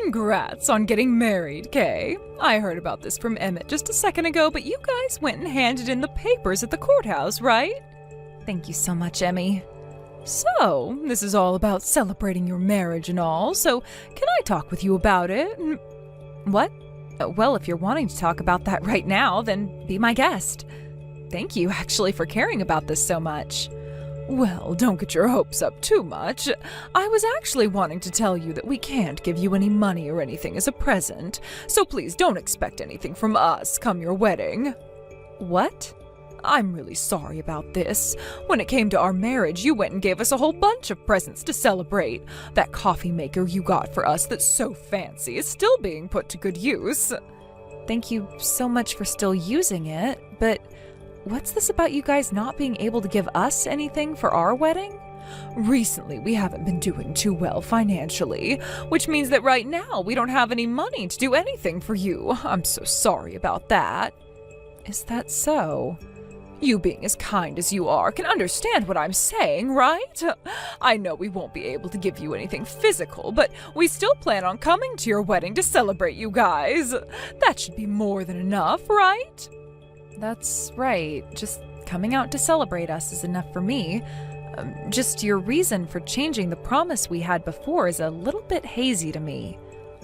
Congrats on getting married, Kay. I heard about this from Emmett just a second ago, but you guys went and handed in the papers at the courthouse, right? Thank you so much, Emmy. So, this is all about celebrating your marriage and all, so can I talk with you about it? What? Well, if you're wanting to talk about that right now, then be my guest. Thank you, actually, for caring about this so much. Well, don't get your hopes up too much. I was actually wanting to tell you that we can't give you any money or anything as a present, so please don't expect anything from us come your wedding. What? I'm really sorry about this. When it came to our marriage, you went and gave us a whole bunch of presents to celebrate. That coffee maker you got for us that's so fancy is still being put to good use. Thank you so much for still using it, but what's this about you guys not being able to give us anything for our wedding? Recently, we haven't been doing too well financially, which means that right now we don't have any money to do anything for you. I'm so sorry about that. Is that so? You being as kind as you are can understand what I'm saying, right? I know we won't be able to give you anything physical, but we still plan on coming to your wedding to celebrate you guys. That should be more than enough, right? That's right. Just coming out to celebrate us is enough for me. Just your reason for changing the promise we had before is a little bit hazy to me.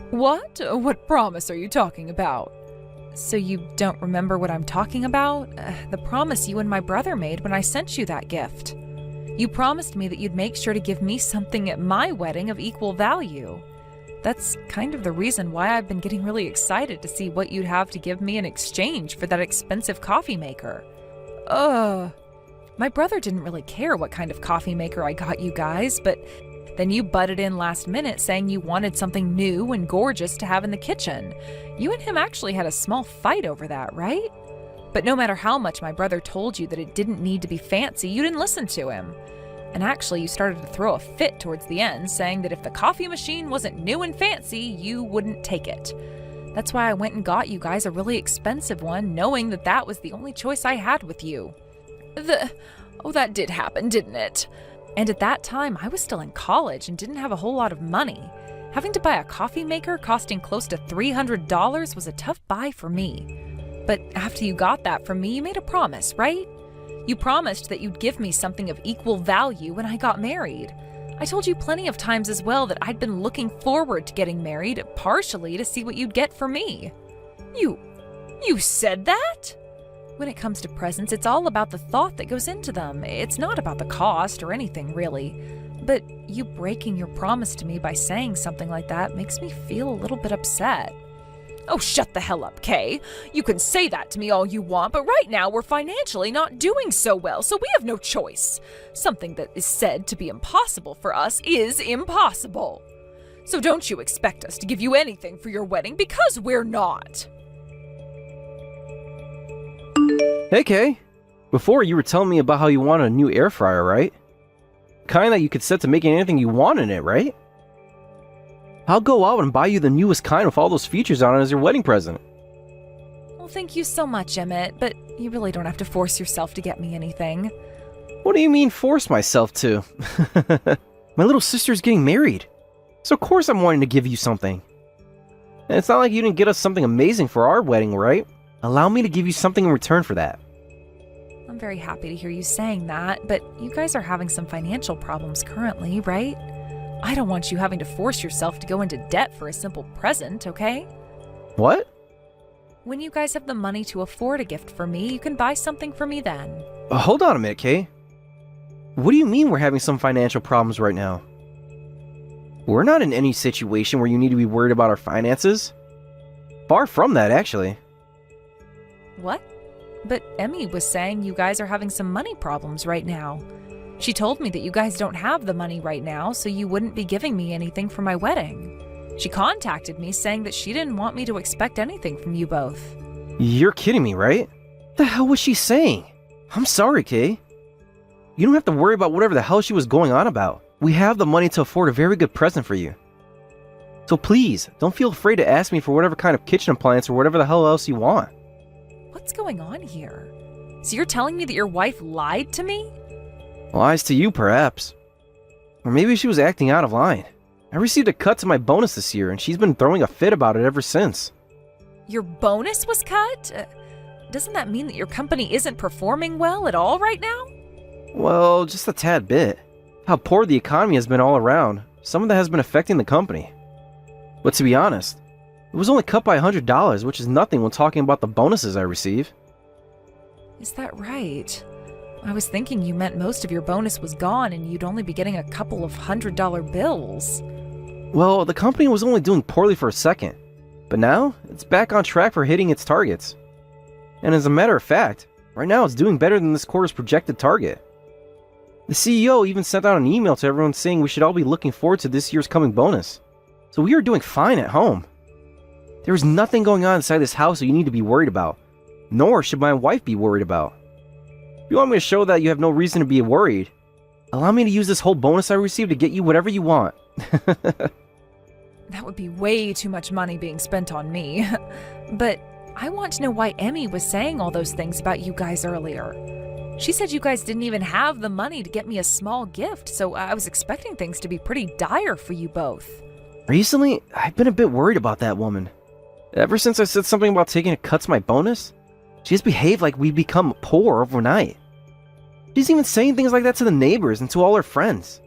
What? What promise are you talking about? So you don't remember what I'm talking about? The promise you and my brother made when I sent you that gift. You promised me that you'd make sure to give me something at my wedding of equal value. That's kind of the reason why I've been getting really excited to see what you'd have to give me in exchange for that expensive coffee maker. My brother didn't really care what kind of coffee maker I got you guys, but then you butted in last minute saying you wanted something new and gorgeous to have in the kitchen. You and him actually had a small fight over that, right? But no matter how much my brother told you that it didn't need to be fancy, you didn't listen to him. And actually, you started to throw a fit towards the end, saying that if the coffee machine wasn't new and fancy, you wouldn't take it. That's why I went and got you guys a really expensive one, knowing that that was the only choice I had with you. That did happen, didn't it? And at that time, I was still in college and didn't have a whole lot of money. Having to buy a coffee maker costing close to $300 was a tough buy for me. But after you got that from me, you made a promise, right? You promised that you'd give me something of equal value when I got married. I told you plenty of times as well that I'd been looking forward to getting married, partially to see what you'd get for me. You said that? When it comes to presents, it's all about the thought that goes into them. It's not about the cost or anything, really. But you breaking your promise to me by saying something like that makes me feel a little bit upset. Oh, shut the hell up, Kay. You can say that to me all you want, but right now we're financially not doing so well, so we have no choice. Something that is said to be impossible for us is impossible. So don't you expect us to give you anything for your wedding, because we're not. Hey, Kay. Before, you were telling me about how you wanted a new air fryer, right? Kind that you could set to making anything you want in it, right? I'll go out and buy you the newest kind with all those features on it as your wedding present. Well, thank you so much, Emmett, but you really don't have to force yourself to get me anything. What do you mean, force myself to? My little sister's getting married, so of course I'm wanting to give you something. And it's not like you didn't get us something amazing for our wedding, right? Allow me to give you something in return for that. I'm very happy to hear you saying that, but you guys are having some financial problems currently, right? I don't want you having to force yourself to go into debt for a simple present, okay? What? When you guys have the money to afford a gift for me, you can buy something for me then. Hold on a minute, Kay. What do you mean we're having some financial problems right now? We're not in any situation where you need to be worried about our finances. Far from that, actually. What? But Emmy was saying you guys are having some money problems right now. She told me that you guys don't have the money right now, so you wouldn't be giving me anything for my wedding. She contacted me saying that she didn't want me to expect anything from you both. You're kidding me, right? What the hell was she saying? I'm sorry, Kay. You don't have to worry about whatever the hell she was going on about. We have the money to afford a very good present for you. So please, don't feel afraid to ask me for whatever kind of kitchen appliance or whatever the hell else you want. What's going on here? So you're telling me that your wife lied to me? Lies to you, perhaps. Or maybe she was acting out of line. I received a cut to my bonus this year, and she's been throwing a fit about it ever since. Your bonus was cut? Doesn't that mean that your company isn't performing well at all right now? Well, just a tad bit. How poor the economy has been all around, some of that has been affecting the company. But to be honest, it was only cut by $100, which is nothing when talking about the bonuses I receive. Is that right? I was thinking you meant most of your bonus was gone and you'd only be getting a couple of $100 bills. Well, the company was only doing poorly for a second, but now it's back on track for hitting its targets. And as a matter of fact, right now it's doing better than this quarter's projected target. The CEO even sent out an email to everyone saying we should all be looking forward to this year's coming bonus. So we are doing fine at home. There is nothing going on inside this house that you need to be worried about, nor should my wife be worried about. If you want me to show that you have no reason to be worried, allow me to use this whole bonus I received to get you whatever you want. That would be way too much money being spent on me. But I want to know why Emmy was saying all those things about you guys earlier. She said you guys didn't even have the money to get me a small gift, so I was expecting things to be pretty dire for you both. Recently, I've been a bit worried about that woman. Ever since I said something about taking a cut to my bonus, she has behaved like we've become poor overnight. She's even saying things like that to the neighbors and to all her friends.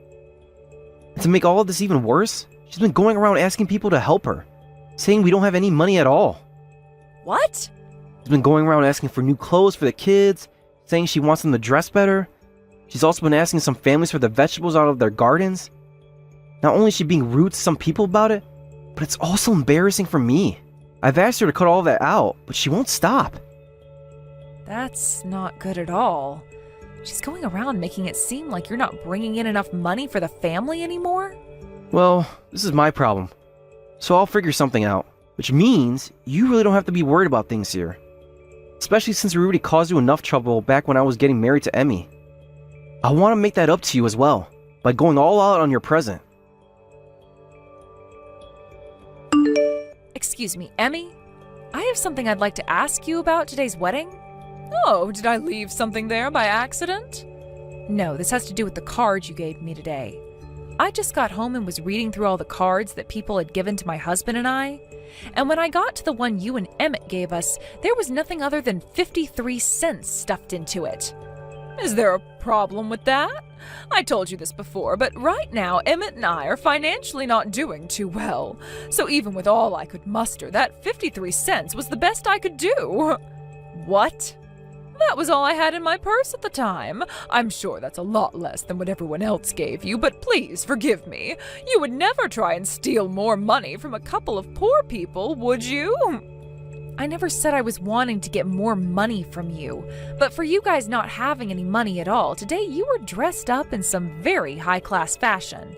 And to make all of this even worse, she's been going around asking people to help her, saying we don't have any money at all. What? She's been going around asking for new clothes for the kids, saying she wants them to dress better. She's also been asking some families for the vegetables out of their gardens. Not only is she being rude to some people about it, but it's also embarrassing for me. I've asked her to cut all that out, but she won't stop. That's not good at all. She's going around making it seem like you're not bringing in enough money for the family anymore? Well, this is my problem. So I'll figure something out, which means you really don't have to be worried about things here. Especially since we already caused you enough trouble back when I was getting married to Emmy. I want to make that up to you as well, by going all out on your present. Excuse me, Emmy? I have something I'd like to ask you about today's wedding. Oh, did I leave something there by accident? No, this has to do with the cards you gave me today. I just got home and was reading through all the cards that people had given to my husband and I. And when I got to the one you and Emmett gave us, there was nothing other than 53 cents stuffed into it. Is there a problem with that? I told you this before, but right now Emmett and I are financially not doing too well. So even with all I could muster, that 53 cents was the best I could do. What? That was all I had in my purse at the time. I'm sure that's a lot less than what everyone else gave you, but please forgive me. You would never try and steal more money from a couple of poor people, would you? I never said I was wanting to get more money from you, but for you guys not having any money at all, today you were dressed up in some very high-class fashion.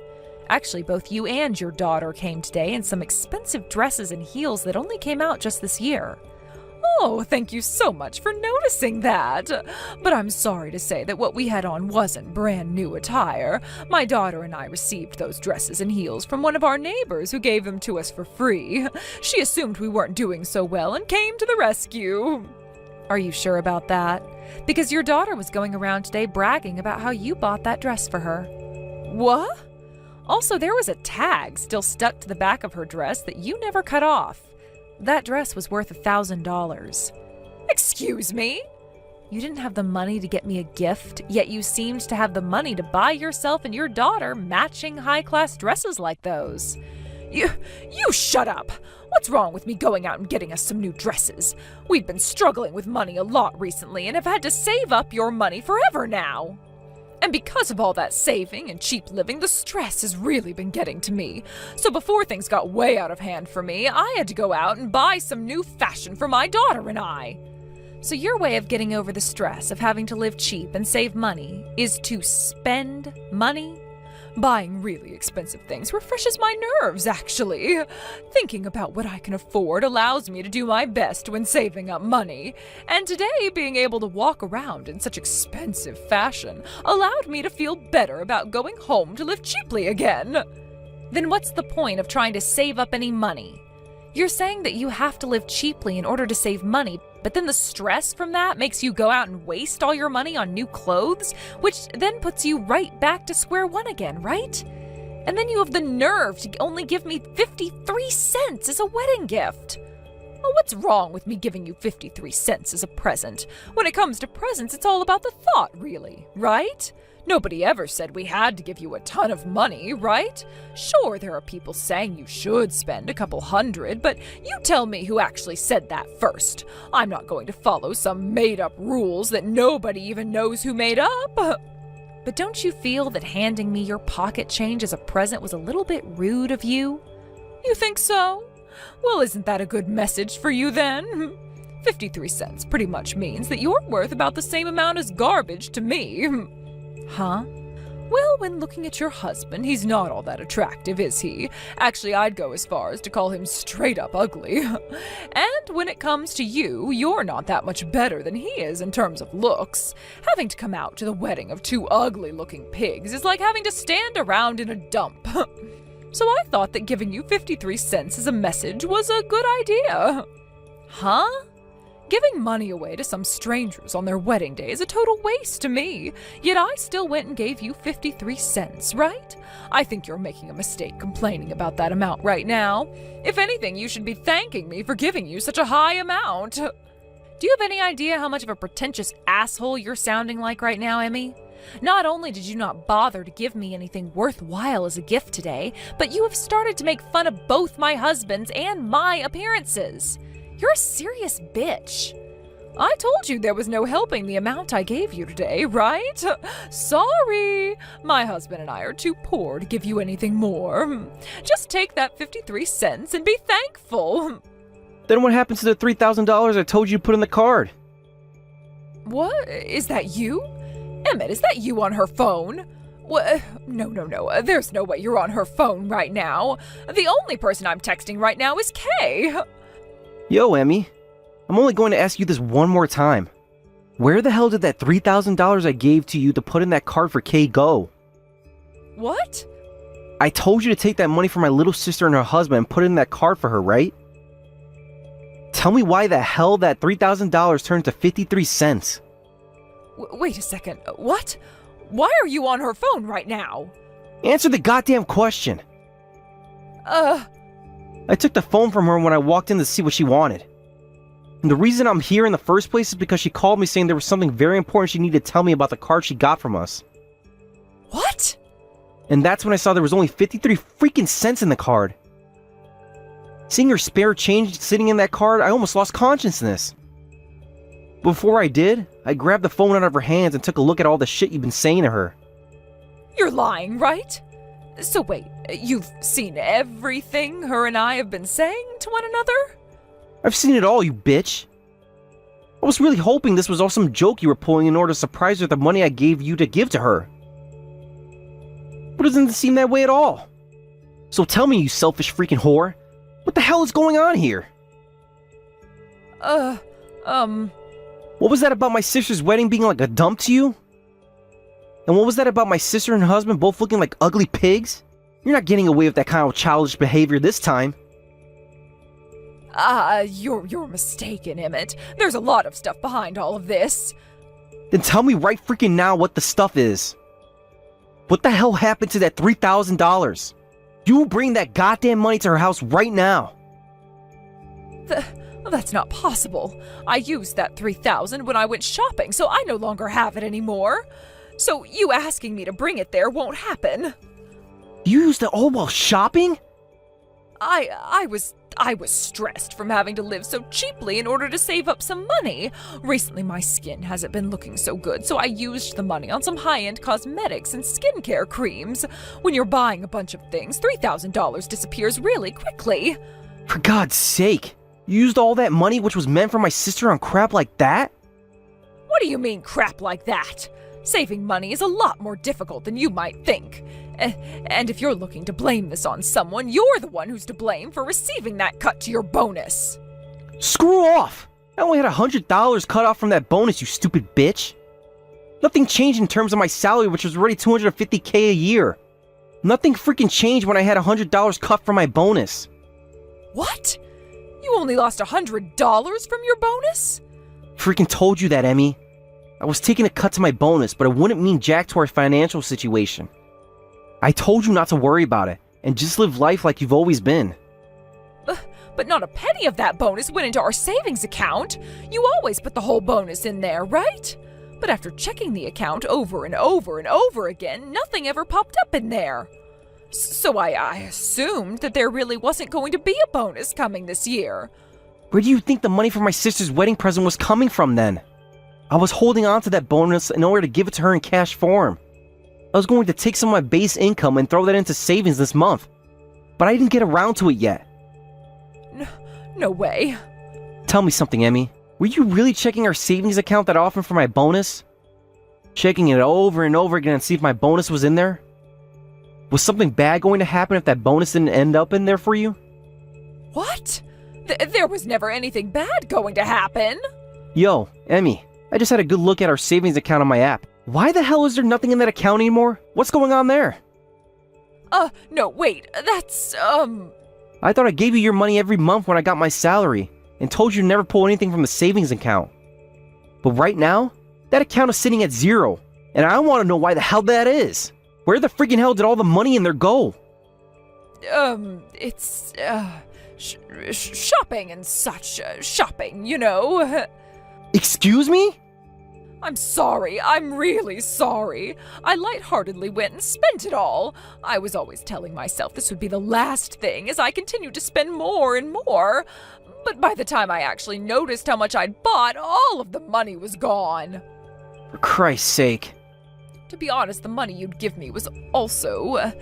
Actually, both you and your daughter came today in some expensive dresses and heels that only came out just this year. Oh, thank you so much for noticing that. But I'm sorry to say that what we had on wasn't brand new attire. My daughter and I received those dresses and heels from one of our neighbors who gave them to us for free. She assumed we weren't doing so well and came to the rescue. Are you sure about that? Because your daughter was going around today bragging about how you bought that dress for her. What? Also, there was a tag still stuck to the back of her dress that you never cut off. That dress was worth $1,000. Excuse me? You didn't have the money to get me a gift, yet you seemed to have the money to buy yourself and your daughter matching high-class dresses like those. You shut up! What's wrong with me going out and getting us some new dresses? We've been struggling with money a lot recently and have had to save up your money forever now. And because of all that saving and cheap living, the stress has really been getting to me. So before things got way out of hand for me, I had to go out and buy some new fashion for my daughter and I. So your way of getting over the stress of having to live cheap and save money is to spend money? Buying really expensive things refreshes my nerves, actually. Thinking about what I can afford allows me to do my best when saving up money. And today, being able to walk around in such expensive fashion allowed me to feel better about going home to live cheaply again. Then what's the point of trying to save up any money? You're saying that you have to live cheaply in order to save money, but then the stress from that makes you go out and waste all your money on new clothes, which then puts you right back to square one again, right? And then you have the nerve to only give me 53 cents as a wedding gift. Well, what's wrong with me giving you 53 cents as a present? When it comes to presents, it's all about the thought, really, right? Nobody ever said we had to give you a ton of money, right? Sure, there are people saying you should spend a couple hundred, but you tell me who actually said that first. I'm not going to follow some made-up rules that nobody even knows who made up. But don't you feel that handing me your pocket change as a present was a little bit rude of you? You think so? Well, isn't that a good message for you then? 53 cents pretty much means that you're worth about the same amount as garbage to me. Huh? Well, when looking at your husband, he's not all that attractive, is he? Actually, I'd go as far as to call him straight up ugly. And when it comes to you, you're not that much better than he is in terms of looks. Having to come out to the wedding of two ugly-looking pigs is like having to stand around in a dump. So I thought that giving you 53 cents as a message was a good idea. Huh? Giving money away to some strangers on their wedding day is a total waste to me, yet I still went and gave you 53 cents, right? I think you're making a mistake complaining about that amount right now. If anything, you should be thanking me for giving you such a high amount. Do you have any idea how much of a pretentious asshole you're sounding like right now, Emmy? Not only did you not bother to give me anything worthwhile as a gift today, but you have started to make fun of both my husband's and my appearances. You're a serious bitch. I told you there was no helping the amount I gave you today, right? Sorry. My husband and I are too poor to give you anything more. Just take that 53 cents and be thankful. Then what happens to the $3,000 I told you to put in the card? What? Is that you? Emmett, is that you on her phone? What? No. There's no way you're on her phone right now. The only person I'm texting right now is Kay. Yo, Emmy. I'm only going to ask you this one more time. Where the hell did that $3,000 I gave to you to put in that card for Kay go? What? I told you to take that money from my little sister and her husband and put it in that card for her, right? Tell me why the hell that $3,000 turned to 53 cents. Wait a second. What? Why are you on her phone right now? Answer the goddamn question. I took the phone from her when I walked in to see what she wanted. And the reason I'm here in the first place is because she called me saying there was something very important she needed to tell me about the card she got from us. What? And that's when I saw there was only 53 freaking cents in the card. Seeing her spare change sitting in that card, I almost lost consciousness. Before I did, I grabbed the phone out of her hands and took a look at all the shit you've been saying to her. You're lying, right? So wait, you've seen everything her and I have been saying to one another? I've seen it all, you bitch. I was really hoping this was all some joke you were pulling in order to surprise her with the money I gave you to give to her. But it doesn't seem that way at all. So tell me, you selfish freaking whore, what the hell is going on here? What was that about my sister's wedding being like a dump to you? And what was that about my sister and her husband both looking like ugly pigs? You're not getting away with that kind of childish behavior this time. You're mistaken, Emmett. There's a lot of stuff behind all of this. Then tell me right freaking now what the stuff is. What the hell happened to that $3,000? You bring that goddamn money to her house right now. That's not possible. I used that $3,000 when I went shopping, so I no longer have it anymore. So you asking me to bring it there won't happen. You used it all while shopping? I was stressed from having to live so cheaply in order to save up some money. Recently, my skin hasn't been looking so good, so I used the money on some high-end cosmetics and skincare creams. When you're buying a bunch of things, $3,000 disappears really quickly. For God's sake, you used all that money which was meant for my sister on crap like that? What do you mean crap like that? Saving money is a lot more difficult than you might think. And if you're looking to blame this on someone, you're the one who's to blame for receiving that cut to your bonus. Screw off! I only had $100 cut off from that bonus, you stupid bitch. Nothing changed in terms of my salary, which was already $250K a year. Nothing freaking changed when I had $100 cut from my bonus. What? You only lost $100 from your bonus? Freaking told you that, Emmy. I was taking a cut to my bonus, but it wouldn't mean jack to our financial situation. I told you not to worry about it, and just live life like you've always been. But not a penny of that bonus went into our savings account. You always put the whole bonus in there, right? But after checking the account over and over and over again, nothing ever popped up in there. So I assumed that there really wasn't going to be a bonus coming this year. Where do you think the money for my sister's wedding present was coming from then? I was holding on to that bonus in order to give it to her in cash form. I was going to take some of my base income and throw that into savings this month. But I didn't get around to it yet. No way. Tell me something, Emmy. Were you really checking our savings account that often for my bonus? Checking it over and over again and see if my bonus was in there? Was something bad going to happen if that bonus didn't end up in there for you? What? There was never anything bad going to happen. Yo, Emmy, I just had a good look at our savings account on my app. Why the hell is there nothing in that account anymore? What's going on there? No, wait, that's, I thought I gave you your money every month when I got my salary, and told you to never pull anything from the savings account. But right now, that account is sitting at 0, and I want to know why the hell that is. Where the freaking hell did all the money in there go? It's, shopping and such. Shopping, you know. Excuse me? I'm sorry. I'm really sorry. I lightheartedly went and spent it all. I was always telling myself this would be the last thing as I continued to spend more and more. But by the time I actually noticed how much I'd bought, all of the money was gone. For Christ's sake. To be honest, the money you'd give me was also,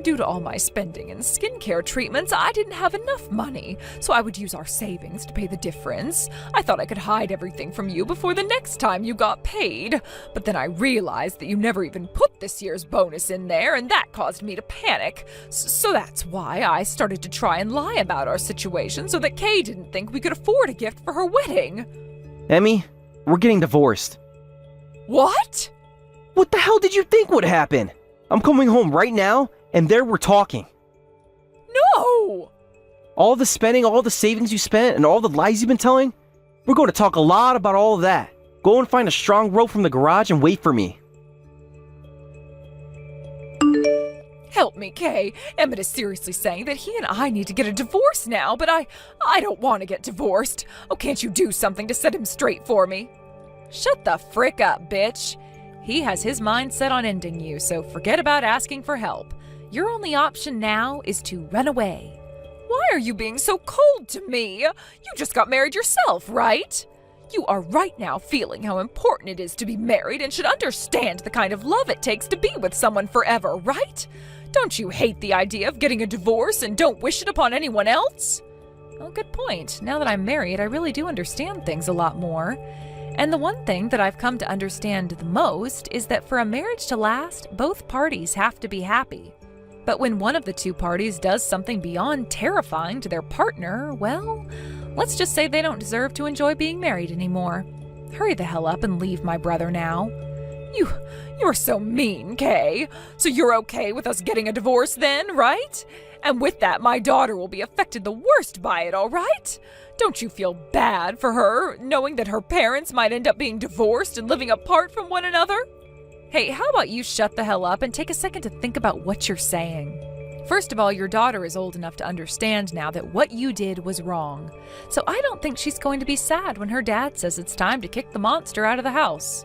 due to all my spending and skincare treatments, I didn't have enough money, so I would use our savings to pay the difference. I thought I could hide everything from you before the next time you got paid, but then I realized that you never even put this year's bonus in there, and that caused me to panic. So that's why I started to try and lie about our situation so that Kay didn't think we could afford a gift for her wedding. Emmy, we're getting divorced. What? What the hell did you think would happen? I'm coming home right now, and there we're talking. No! All the spending, all the savings you spent, and all the lies you've been telling? We're going to talk a lot about all of that. Go and find a strong rope from the garage and wait for me. Help me, Kay. Emmett is seriously saying that he and I need to get a divorce now, but I don't want to get divorced. Oh, can't you do something to set him straight for me? Shut the frick up, bitch. He has his mind set on ending you, so forget about asking for help. Your only option now is to run away. Why are you being so cold to me? You just got married yourself, right? You are right now feeling how important it is to be married and should understand the kind of love it takes to be with someone forever, right? Don't you hate the idea of getting a divorce and don't wish it upon anyone else? Well, good point. Now that I'm married, I really do understand things a lot more. And the one thing that I've come to understand the most is that for a marriage to last, both parties have to be happy. But when one of the two parties does something beyond terrifying to their partner, well, let's just say they don't deserve to enjoy being married anymore. Hurry the hell up and leave my brother now. You're so mean, Kay. So you're okay with us getting a divorce then, right? And with that, my daughter will be affected the worst by it, all right? Don't you feel bad for her, knowing that her parents might end up being divorced and living apart from one another? Hey, how about you shut the hell up and take a second to think about what you're saying? First of all, your daughter is old enough to understand now that what you did was wrong. So I don't think she's going to be sad when her dad says it's time to kick the monster out of the house.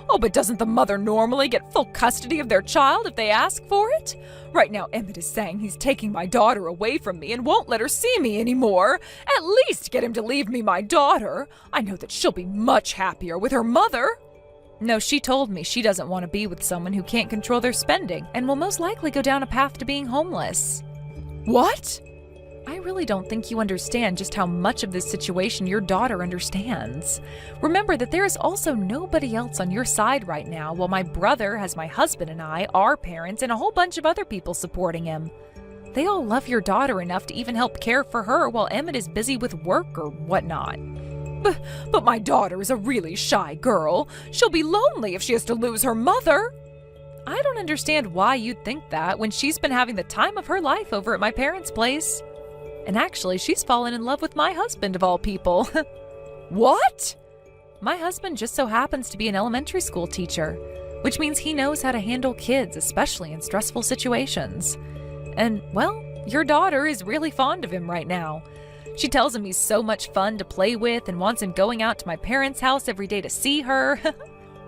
Oh, but doesn't the mother normally get full custody of their child if they ask for it? Right now, Emmett is saying he's taking my daughter away from me and won't let her see me anymore. At least get him to leave me my daughter. I know that she'll be much happier with her mother. No, she told me she doesn't want to be with someone who can't control their spending and will most likely go down a path to being homeless. What? I really don't think you understand just how much of this situation your daughter understands. Remember that there is also nobody else on your side right now, while my brother has my husband and I, our parents, and a whole bunch of other people supporting him. They all love your daughter enough to even help care for her while Emmett is busy with work or whatnot. But my daughter is a really shy girl. She'll be lonely if she has to lose her mother. I don't understand why you'd think that when she's been having the time of her life over at my parents' place. And actually, she's fallen in love with my husband of all people. What? My husband just so happens to be an elementary school teacher. which means he knows how to handle kids, especially in stressful situations. And, well, your daughter is really fond of him right now. She tells him he's so much fun to play with and wants him going out to my parents' house every day to see her.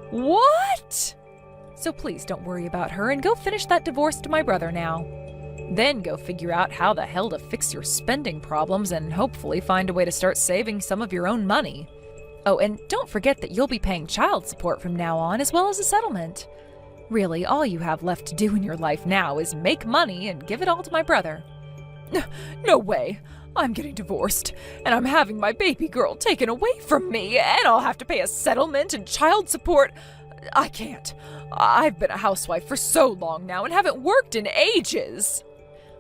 What? So please don't worry about her and go finish that divorce to my brother now. Then go figure out how the hell to fix your spending problems and hopefully find a way to start saving some of your own money. Oh, and don't forget that you'll be paying child support from now on as well as a settlement. Really, all you have left to do in your life now is make money and give it all to my brother. No way. I'm getting divorced, and I'm having my baby girl taken away from me, and I'll have to pay a settlement and child support. I can't. I've been a housewife for so long now and haven't worked in ages.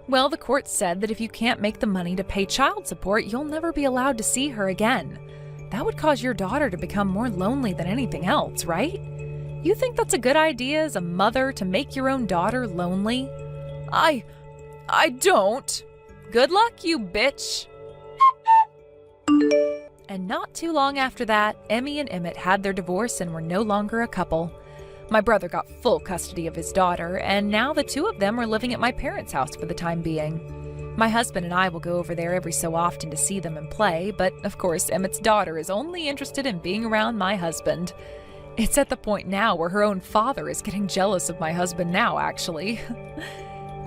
Well, the court said that if you can't make the money to pay child support, you'll never be allowed to see her again. That would cause your daughter to become more lonely than anything else, right? You think that's a good idea as a mother to make your own daughter lonely? I don't. Good luck, you bitch. And not too long after that, Emmy and Emmett had their divorce and were no longer a couple. My brother got full custody of his daughter, and now the two of them are living at my parents' house for the time being. My husband and I will go over there every so often to see them and play, but of course Emmett's daughter is only interested in being around my husband. It's at the point now where her own father is getting jealous of my husband now, actually.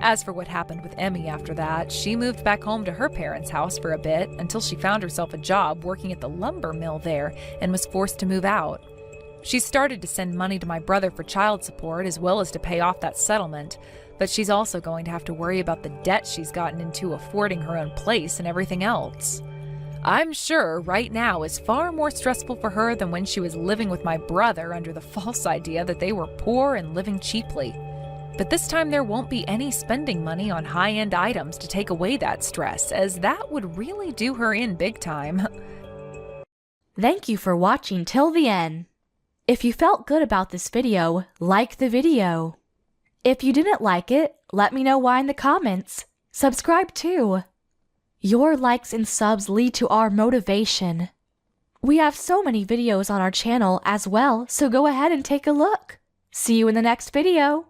As for what happened with Emmy after that, she moved back home to her parents' house for a bit until she found herself a job working at the lumber mill there and was forced to move out. She started to send money to my brother for child support as well as to pay off that settlement, but she's also going to have to worry about the debt she's gotten into affording her own place and everything else. I'm sure right now is far more stressful for her than when she was living with my brother under the false idea that they were poor and living cheaply. But this time there won't be any spending money on high-end items to take away that stress, as that would really do her in big time. Thank you for watching till the end. If you felt good about this video, like the video. If you didn't like it, let me know why in the comments. Subscribe too. Your likes and subs lead to our motivation. We have so many videos on our channel as well, so go ahead and take a look. See you in the next video.